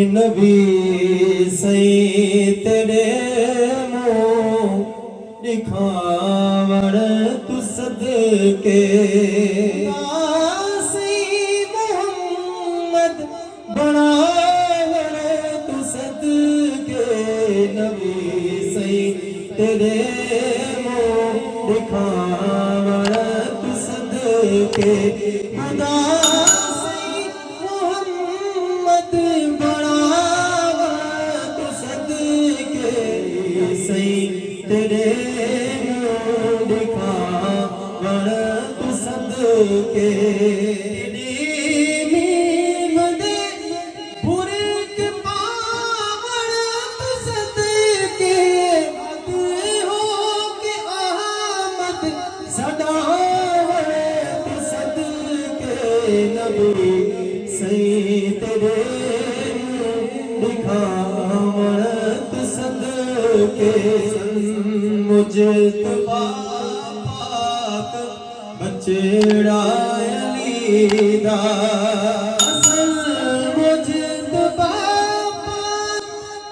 नबी सही तेरे मुँह दिखावण तू सदके सही मोहम्मद बनावण तू सदके नबी सही तेरे मुँह दिखावण तू सदके खुदा तेरे दिखावण तू सदके मदे बुरे के पावण तू सदके हो के आमद सदावण तू सदके नबी सही तेरे दिखावण तू सदके मुझतबा पाक बचड़ा अली दा मुझतबा पाक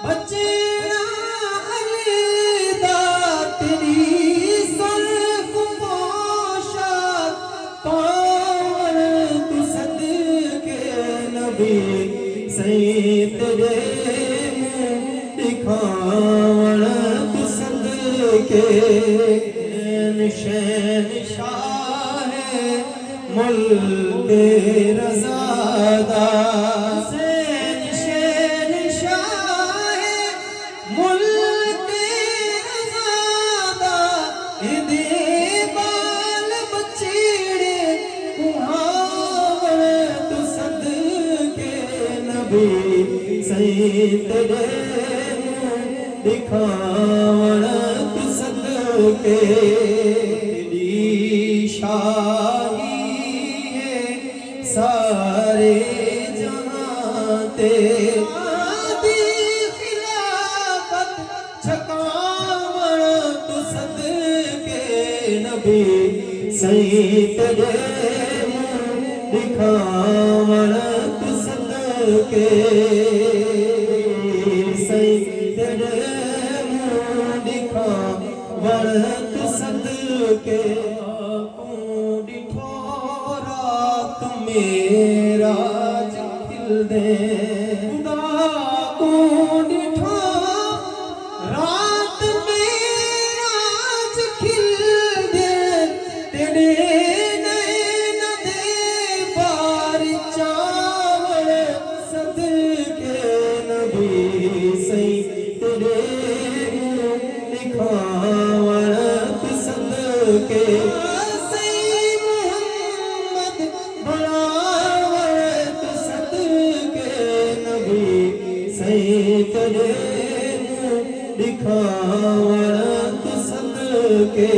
बचड़ा अली दा तेरी सुल्फ पोशाक पावन तू सदके नबी सही तेरे दिखावण के निशान शाह मुल्क रज़ादा निशान शाह मुल्क रज़ादा इदे बाल बचड़े कुहावण तू सदके नबी सही तेरे दिखावण के शाही है सारे जहां ते आदि खिलाफत छकावण तू सदके नबी सही तेरे दिखावण तू सदके सही तेरे वरत सदके डिठो रात मेरा खिल दे डिठो रात मेरा खिल दे तेरे नैन दे बार चावल सदके नबी सही तेरे दिखावण तू सदके सही मोहम्मद बनावण तू सदके नबी सही तेरे दिखावण तू सदके